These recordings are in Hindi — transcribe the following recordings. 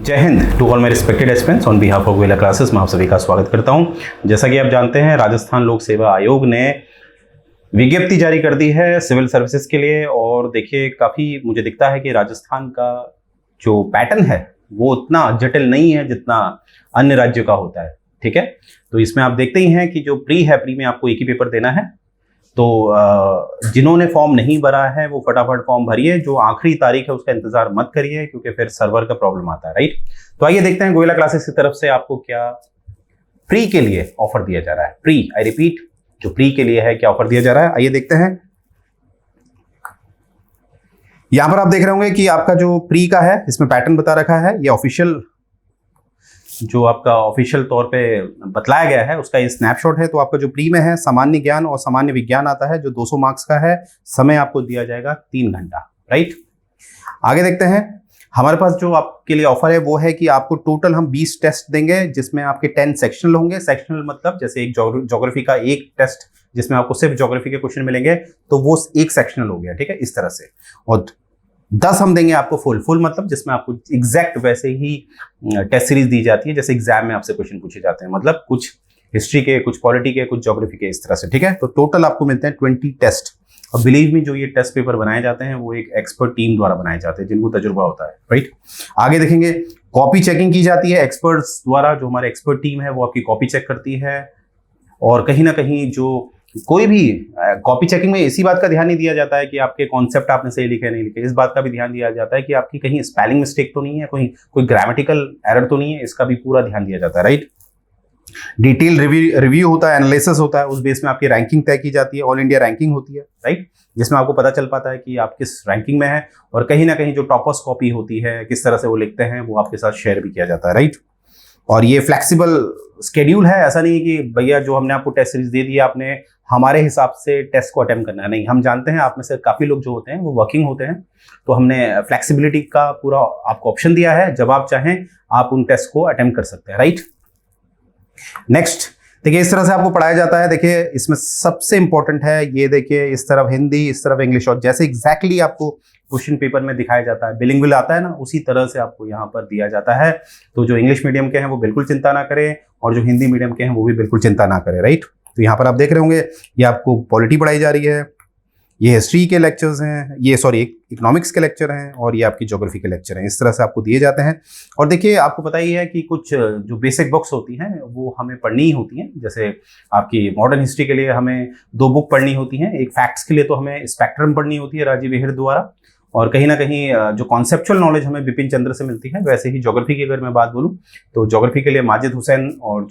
जय हिंद to all my respected aspirants on behalf of Goyla classes. मैं आप सभी का स्वागत करता हूं। जैसा कि आप जानते हैं, राजस्थान लोक सेवा आयोग ने विज्ञप्ति जारी कर दी है सिविल सर्विसेज के लिए। और देखिए, काफ़ी मुझे दिखता है कि राजस्थान का जो पैटर्न है वो उतना जटिल नहीं है जितना अन्य राज्यों का होता है। ठीक है, तो इसमें आप देखते ही हैं कि जो प्री है, प्री में आपको एक ही पेपर देना है। तो जिन्होंने फॉर्म नहीं भरा है वो फटाफट फॉर्म भरिए। जो आखिरी तारीख है उसका इंतजार मत करिए, क्योंकि फिर सर्वर का प्रॉब्लम आता है, राइट। तो आइए देखते हैं गोयला क्लासेस की तरफ से आपको क्या प्री के लिए ऑफर दिया जा रहा है। प्री, आई रिपीट, जो प्री के लिए है क्या ऑफर दिया जा रहा है, आइए देखते हैं। यहां पर आप देख रहे होंगे कि आपका जो प्री का है इसमें पैटर्न बता रखा है। ये ऑफिशियल, जो आपका ऑफिशियल तौर पे बतलाया गया है उसका ये स्नैपशॉट है। तो आपका जो प्री में है सामान्य ज्ञान और सामान्य विज्ञान आता है, जो 200 मार्क्स का है। समय आपको दिया जाएगा 3 घंटा, राइट। आगे देखते हैं। हमारे पास जो आपके लिए ऑफर है वो है कि आपको टोटल हम 20 टेस्ट देंगे, जिसमें आपके 10 सेक्शनल होंगे। सेक्शनल मतलब जैसे एक ज्योग्राफी का एक टेस्ट जिसमें आपको सिर्फ ज्योग्राफी के क्वेश्चन मिलेंगे, तो वो एक सेक्शनल हो गया, ठीक है, इस तरह से। और 10 हम देंगे आपको फुल मतलब जिसमें आपको एग्जैक्ट वैसे ही टेस्ट सीरीज दी जाती है जैसे एग्जाम में आपसे क्वेश्चन पूछे जाते हैं। मतलब कुछ हिस्ट्री के, कुछ पॉलिटी के, कुछ ज्योग्राफी के, इस तरह से, ठीक है। तो टोटल आपको मिलते हैं 20 टेस्ट। और बिलीव मी, जो ये टेस्ट पेपर बनाए जाते हैं वो एक एक्सपर्ट टीम द्वारा बनाए जाते हैं जिनको तजुर्बा होता है, राइट। आगे देखेंगे, कॉपी चेकिंग की जाती है एक्सपर्ट्स द्वारा। जो हमारे एक्सपर्ट टीम है वो आपकी कॉपी चेक करती है। और कहीं ना कहीं जो कोई भी कॉपी चेकिंग में इसी बात का ध्यान नहीं दिया जाता है कि आपके कॉन्सेप्ट आपने सही लिखे नहीं लिखे, इस बात का भी ध्यान दिया जाता है कि आपकी कहीं स्पेलिंग मिस्टेक तो नहीं है, कोई ग्रामेटिकल एरर तो नहीं है, इसका भी पूरा ध्यान दिया जाता है, राइट। डिटेल रिव्यू होता है, एनालिसिस होता है, उस बेस में आपकी रैंकिंग तय की जाती है। ऑल इंडिया रैंकिंग होती है, राइट, जिसमें आपको पता चल पाता है कि आप किस रैंकिंग में है। और कहीं ना कहीं जो टॉपर्स कॉपी होती है, किस तरह से वो लिखते हैं, वो आपके साथ शेयर भी किया जाता है, राइट। और ये फ्लेक्सिबल स्केड्यूल है। ऐसा नहीं कि भैया जो हमने आपको टेस्ट सीरीज दे दी आपने हमारे हिसाब से टेस्ट को अटेम्प्ट करना है, नहीं। हम जानते हैं आप में से काफ़ी लोग जो होते हैं वो वर्किंग होते हैं, तो हमने फ्लेक्सिबिलिटी का पूरा आपको ऑप्शन दिया है। जब आप चाहें आप उन टेस्ट को अटेम्प्ट कर सकते हैं, राइट। नेक्स्ट देखिए, इस तरह से आपको पढ़ाया जाता है। देखिए, इसमें सबसे इंपॉर्टेंट है ये, देखिए इस तरफ हिंदी, इस तरफ इंग्लिश। और जैसे एग्जैक्टली आपको क्वेश्चन पेपर में दिखाया जाता है, बिलिंगुअल आता है ना, उसी तरह से आपको यहाँ पर दिया जाता है। तो जो इंग्लिश मीडियम के हैं वो बिल्कुल चिंता ना करें, और जो हिंदी मीडियम के हैं वो भी बिल्कुल चिंता ना करें, राइट। तो यहाँ पर आप देख रहे होंगे ये आपको पॉलिटी पढ़ाई जा रही है, ये हिस्ट्री के लेक्चर्स हैं, ये इकोनॉमिक्स के लेक्चर हैं, और ये आपकी ज्योग्राफी के लेक्चर हैं। इस तरह से आपको दिए जाते हैं। और देखिए, आपको पता ही है कि कुछ जो बेसिक बुक्स होती हैं वो हमें पढ़नी ही होती हैं। जैसे आपकी मॉडर्न हिस्ट्री के लिए हमें 2 बुक पढ़नी होती हैं। एक फैक्ट्स के लिए तो हमें स्पेक्ट्रम पढ़नी होती है राजीव हेर द्वारा, और कहीं ना कहीं जो कॉन्सेप्चुअल नॉलेज हमें बिपिन चंद्र से मिलती है। वैसे ही ज्योग्राफी की अगर मैं बात बोलूं तो ज्योग्राफी के लिए माजिद हुसैन, और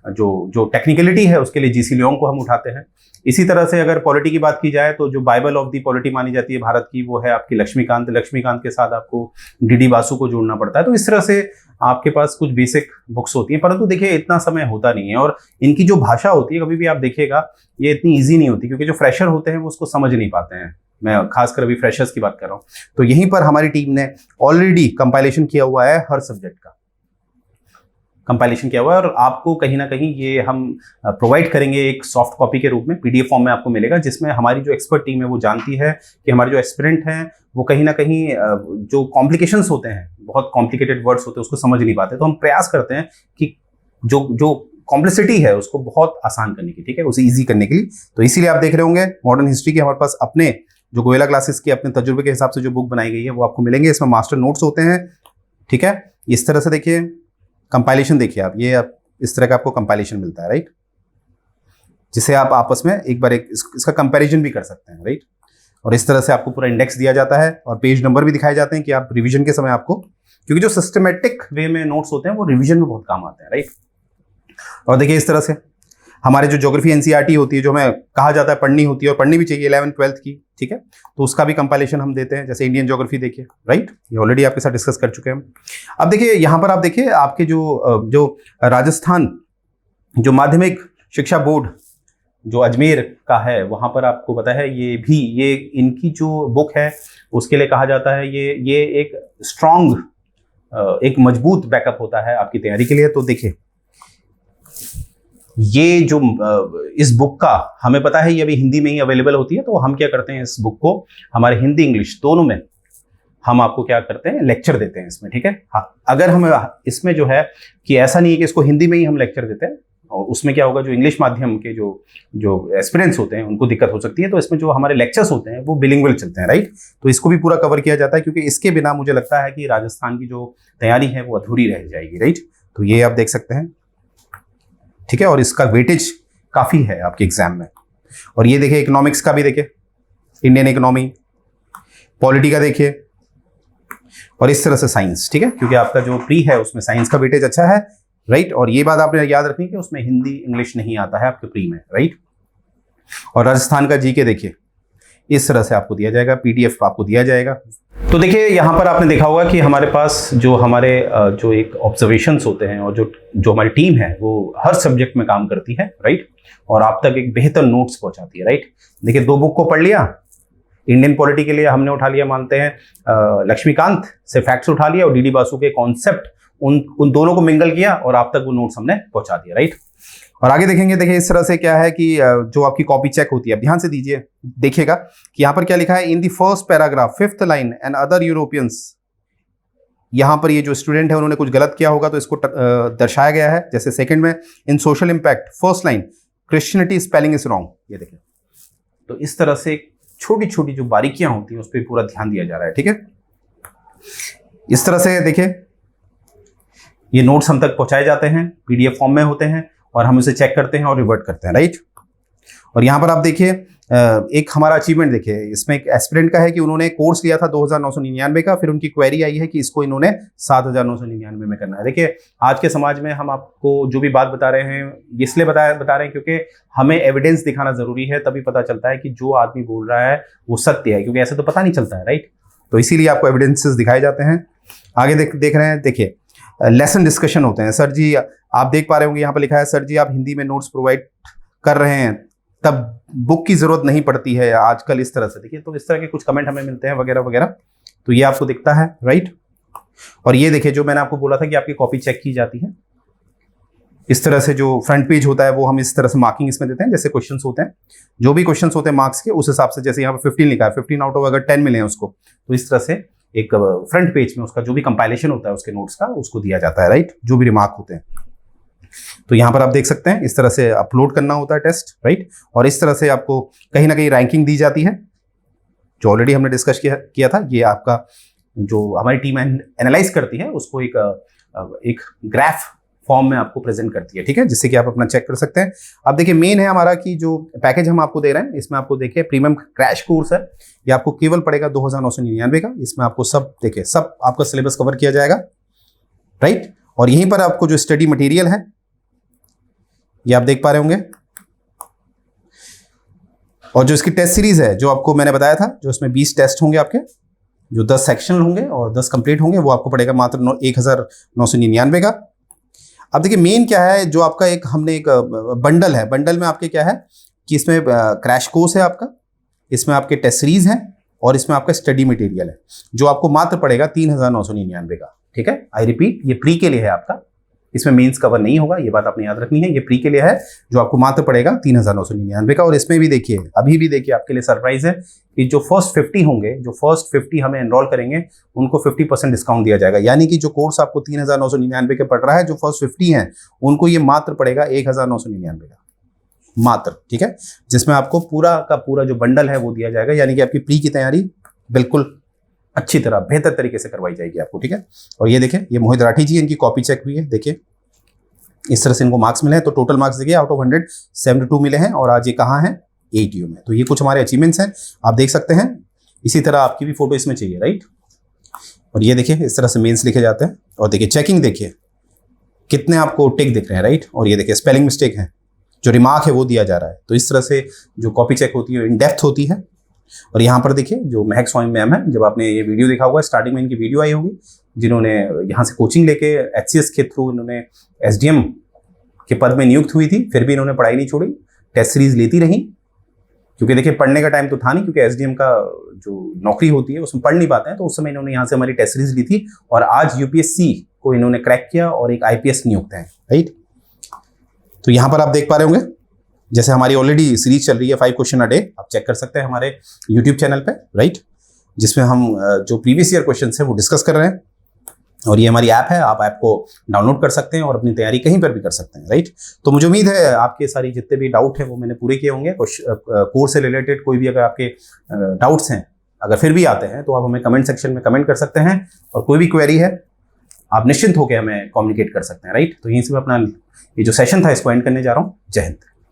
जो टेक्निकलिटी है उसके लिए जीसी लियोंग को हम उठाते हैं। इसी तरह से अगर पॉलिटी की बात की जाए तो जो बाइबल ऑफ दी पॉलिटी मानी जाती है भारत की, वो है आपकी लक्ष्मीकांत। लक्ष्मीकांत के साथ आपको डीडी बासु को जोड़ना पड़ता है। तो इस तरह से आपके पास कुछ बेसिक बुक्स होती हैं, परंतु देखिए इतना समय होता नहीं है। और इनकी जो भाषा होती है, कभी भी आप देखिएगा, ये इतनी ईजी नहीं होती, क्योंकि जो फ्रेशर होते हैं वो उसको समझ नहीं पाते हैं। मैं खासकर अभी फ्रेशर्स की बात कर रहा हूँ। तो यहीं पर हमारी टीम ने ऑलरेडी कंपाइलेशन किया हुआ है, हर सब्जेक्ट का कंपाइलेशन किया हुआ है। और आपको कहीं ना कहीं ये हम प्रोवाइड करेंगे एक सॉफ्ट कॉपी के रूप में, पीडीएफ फॉर्म में आपको मिलेगा, जिसमें हमारी जो एक्सपर्ट टीम है वो जानती है कि हमारे जो एस्पिरेंट हैं वो कहीं ना कहीं जो कॉम्प्लिकेशंस होते हैं, बहुत कॉम्प्लिकेटेड वर्ड्स होते हैं, उसको समझ नहीं पाते। तो हम प्रयास करते हैं कि जो कॉम्प्लेक्सिटी है उसको बहुत आसान करने की, ठीक है, उसे ईजी करने के लिए। तो इसीलिए आप देख रहे होंगे मॉडर्न हिस्ट्री के हमारे पास अपने जो गोयला क्लासेस के अपने तजुर्बे के हिसाब से जो बुक बनाई गई है वो आपको मिलेंगे। इसमें मास्टर नोट्स होते हैं, ठीक है। इस तरह से देखिए कंपाइलेशन, देखिए आप, ये इस तरह का आपको कंपाइलेशन मिलता है, राइट, जिसे आप आपस में एक बार इसका कंपैरिजन भी कर सकते हैं, राइट। और इस तरह से आपको पूरा इंडेक्स दिया जाता है और पेज नंबर भी दिखाए जाते हैं कि आप रिवीजन के समय आपको, क्योंकि जो सिस्टमेटिक वे में नोट्स होते हैं वो रिवीजन में बहुत काम आते हैं, राइट। और देखिए इस तरह से हमारे जो ज्योग्राफी एनसीईआरटी होती है, जो हमें कहा जाता है पढ़नी होती है और पढ़नी भी चाहिए 11th 12th की, ठीक है, तो उसका भी कंपाइलेशन हम देते हैं। जैसे इंडियन ज्योग्राफी देखिए, राइट, ये ऑलरेडी आपके साथ डिस्कस कर चुके हैं हम। अब देखिए यहाँ पर आप देखिए आपके जो राजस्थान जो माध्यमिक शिक्षा बोर्ड जो अजमेर का है, वहाँ पर आपको पता है ये इनकी जो बुक है उसके लिए कहा जाता है ये एक स्ट्रॉन्ग, एक मजबूत बैकअप होता है आपकी तैयारी के लिए। तो देखिए ये जो इस बुक का हमें पता है ये अभी हिंदी में ही अवेलेबल होती है, तो हम क्या करते हैं, इस बुक को हमारे हिंदी इंग्लिश दोनों में हम आपको क्या करते हैं, लेक्चर देते हैं इसमें, ठीक है। हाँ, अगर हम इसमें जो है कि ऐसा नहीं है कि इसको हिंदी में ही हम लेक्चर देते हैं, और उसमें क्या होगा, जो इंग्लिश माध्यम के जो एस्पिरेंट्स होते हैं उनको दिक्कत हो सकती है। तो इसमें जो हमारे लेक्चर्स होते हैं वो बिलिंगुअल चलते हैं, राइट। तो इसको भी पूरा कवर किया जाता है, क्योंकि इसके बिना मुझे लगता है कि राजस्थान की जो तैयारी है वो अधूरी रह जाएगी, राइट। तो ये आप देख सकते हैं, ठीक है। और इसका वेटेज काफ़ी है आपके एग्जाम में। और ये देखिए इकोनॉमिक्स का भी देखिए, इंडियन इकोनॉमी, पॉलिटी का देखिए, और इस तरह से साइंस, ठीक है, क्योंकि आपका जो प्री है उसमें साइंस का वेटेज अच्छा है, राइट। और ये बात आपने याद रखनी कि उसमें हिंदी इंग्लिश नहीं आता है आपके प्री में, राइट। और राजस्थान का जीके देखिए, इस तरह से आपको दिया जाएगा, पीडीएफ आपको दिया जाएगा। तो देखिए यहाँ पर आपने देखा होगा कि हमारे पास जो हमारे जो एक ऑब्जर्वेशंस होते हैं, और जो हमारी टीम है वो हर सब्जेक्ट में काम करती है, राइट। और आप तक एक बेहतर नोट्स पहुंचाती है, राइट। देखिए 2 बुक को पढ़ लिया, इंडियन पॉलिटी के लिए हमने उठा लिया, मानते हैं लक्ष्मीकांत से फैक्ट्स उठा लिया, और डीडी बासु के कॉन्सेप्ट, उन दोनों को मिंगल किया और आप तक वो नोट्स हमने पहुंचा दिया, राइट। और आगे देखेंगे, देखिए इस तरह से क्या है कि जो आपकी कॉपी चेक होती है, ध्यान से दीजिए, देखिएगा कि यहां पर क्या लिखा है, in the first paragraph 5th line and other Europeans. यहां पर ये जो स्टूडेंट है उन्होंने कुछ गलत किया होगा तो इसको दर्शाया गया है। जैसे सेकंड में, in social impact first line Christianity spelling is wrong, ये देखिए। तो इस तरह से छोटी छोटी जो बारीकियां होती हैं उस पर पूरा ध्यान दिया जा रहा है, ठीक है। इस तरह से देखिए ये नोट्स हम तक पहुंचाए जाते हैं, पीडीएफ फॉर्म में होते हैं, और हम उसे चेक करते हैं और रिवर्ट करते हैं, राइट। और यहां पर आप देखिए एक हमारा अचीवमेंट देखिए, इसमें एक एस्पिरेंट का है कि उन्होंने कोर्स लिया था 2999 का, फिर उनकी क्वेरी आई है कि इसको इन्होंने 7999 में करना है। देखिए आज के समाज में हम आपको जो भी बात बता रहे हैं, इसलिए बता रहे हैं क्योंकि हमें एविडेंस दिखाना जरूरी है, तभी पता चलता है कि जो आदमी बोल रहा है वो सत्य है, क्योंकि ऐसे तो पता नहीं चलता है, राइट। तो इसीलिए आपको एविडेंसेस दिखाए जाते हैं। आगे देख रहे हैं, देखिए लेसन डिस्कशन होते हैं। सर जी आप देख पा रहे होंगे यहाँ पर लिखा है, सर जी आप हिंदी में नोट्स प्रोवाइड कर रहे हैं तब बुक की जरूरत नहीं पड़ती है आजकल, इस तरह से देखिए। तो इस तरह के कुछ कमेंट हमें मिलते हैं वगैरह वगैरह, तो ये आपको दिखता है, राइट। और ये देखिए जो मैंने आपको बोला था कि आपकी कॉपी चेक की जाती है, इस तरह से जो फ्रंट पेज होता है वो हम इस तरह से मार्किंग इसमें देते हैं। जैसे क्वेश्चंस होते हैं, जो भी क्वेश्चंस होते हैं मार्क्स के, उस हिसाब से, जैसे यहाँ पर 15 लिखा है, 15 आउट ऑफ अगर 10 मिले हैं उसको, तो इस तरह से एक फ्रंट पेज में उसका जो भी कंपाइलेशन होता है उसके नोट्स का, उसको दिया जाता है, राइट, जो भी रिमार्क होते हैं। तो यहाँ पर आप देख सकते हैं इस तरह से अपलोड करना होता है टेस्ट, राइट। और इस तरह से आपको कहीं ना कहीं रैंकिंग दी जाती है, जो ऑलरेडी हमने डिस्कस किया था। ये आपका जो हमारी टीम एनालाइज करती है उसको एक ग्राफ फॉर्म में आपको प्रेजेंट करती है, ठीक है, जिससे कि आप अपना चेक कर सकते हैं। अब देखिए मेन है हमारा कि जो पैकेज हम आपको दे रहे हैं, इसमें आपको देखिए प्रीमियम क्रैश कोर्स है, ये आपको केवल पड़ेगा 2999 का। इसमें आपको सब देखिए, सब आपका सिलेबस कवर किया जाएगा, राइट। और यहीं पर आपको जो स्टडी मटेरियल है ये आप देख पा रहे होंगे, और जो इसकी टेस्ट सीरीज है जो आपको मैंने बताया था, जो इसमें 20 टेस्ट होंगे आपके, जो 10 सेक्शनल होंगे और 10 कंप्लीट होंगे, वो आपको पड़ेगा मात्र 1999 का। अब देखिए मेन क्या है, जो आपका हमने एक बंडल है, बंडल में आपके क्या है कि इसमें क्रैश कोर्स है आपका, इसमें आपके टेस्ट सीरीज है, और इसमें आपका स्टडी मटेरियल है, जो आपको मात्र पड़ेगा 3999 का, ठीक है। आई रिपीट, ये प्री के लिए है आपका, इसमें मेंस कवर नहीं होगा, ये बात आपने याद रखनी है। ये प्री के लिए है, जो आपको मात्र पड़ेगा 3999 का। और इसमें भी देखिए, अभी भी देखिए आपके लिए सरप्राइज है कि जो फर्स्ट 50 होंगे, जो फर्स्ट 50 हमें एनरोल करेंगे, उनको 50% डिस्काउंट दिया जाएगा। यानी कि जो कोर्स आपको 3999 के पड़ रहा है, जो फर्स्ट 50 हैं उनको ये मात्र पड़ेगा 1999 का मात्र, ठीक है, जिसमें आपको पूरा का पूरा जो बंडल है वो दिया जाएगा। यानी कि आपकी प्री की तैयारी बिल्कुल अच्छी तरह बेहतर तरीके से करवाई जाएगी आपको, ठीक है। और ये देखिए, ये मोहित राठी जी, इनकी कॉपी चेक हुई है, देखिए इस तरह से इनको मार्क्स मिले हैं। तो टोटल मार्क्स देखिए आउट ऑफ 100 72 मिले हैं, और आज ये कहाँ हैं, ATU में। तो ये कुछ हमारे अचीवमेंट्स हैं, आप देख सकते हैं। इसी तरह आपकी भी फोटो इसमें चाहिए, राइट। और ये देखिए इस तरह से मेंस लिखे जाते हैं, और देखिए चेकिंग देखिए कितने आपको टिक दिख रहे हैं, राइट। और ये देखिए स्पेलिंग मिस्टेक है, जो रिमार्क है वो दिया जा रहा है। तो इस तरह से जो कॉपी चेक होती है इन डेप्थ होती है। और यहाँ पर देखिए जो महक स्वामी मैम है, जब आपने ये वीडियो देखा होगा, स्टार्टिंग में इनकी वीडियो आई होगी, जिन्होंने यहाँ से कोचिंग लेके HCS के थ्रू इन्होंने SDM के पद में नियुक्त हुई थी, फिर भी इन्होंने पढ़ाई नहीं छोड़ी, टेस्ट सीरीज लेती रही, क्योंकि देखिए पढ़ने का टाइम तो था नहीं, क्योंकि SDM का जो नौकरी होती है उसमें पढ़ नहीं पाते हैं। तो उस समय इन्होंने यहाँ से हमारी टेस्ट सीरीज ली थी, और आज UPSC को इन्होंने क्रैक किया और एक IPS नियुक्त है, राइट। तो यहाँ पर आप देख पा रहे होंगे, जैसे हमारी ऑलरेडी सीरीज चल रही है 5 क्वेश्चन अ डे, आप चेक कर सकते हैं हमारे YouTube चैनल पे, राइट। जिसमें हम जो प्रीवियस ईयर क्वेश्चन है वो डिस्कस कर रहे हैं। और ये हमारी ऐप है, आप ऐप को डाउनलोड कर सकते हैं और अपनी तैयारी कहीं पर भी कर सकते हैं, राइट। तो मुझे उम्मीद है आपके सारी जितने भी डाउट हैं वो मैंने पूरे किए होंगे। कोर्स से रिलेटेड कोई भी अगर आपके डाउट्स हैं, अगर फिर भी आते हैं, तो आप हमें कमेंट सेक्शन में कमेंट कर सकते हैं, और कोई भी क्वेरी है आप निश्चिंत होकर हमें कम्युनिकेट कर सकते हैं, राइट। तो यहीं से मैं अपना ये जो सेशन था इसको एंड करने जा रहा हूँ। जय हिंद।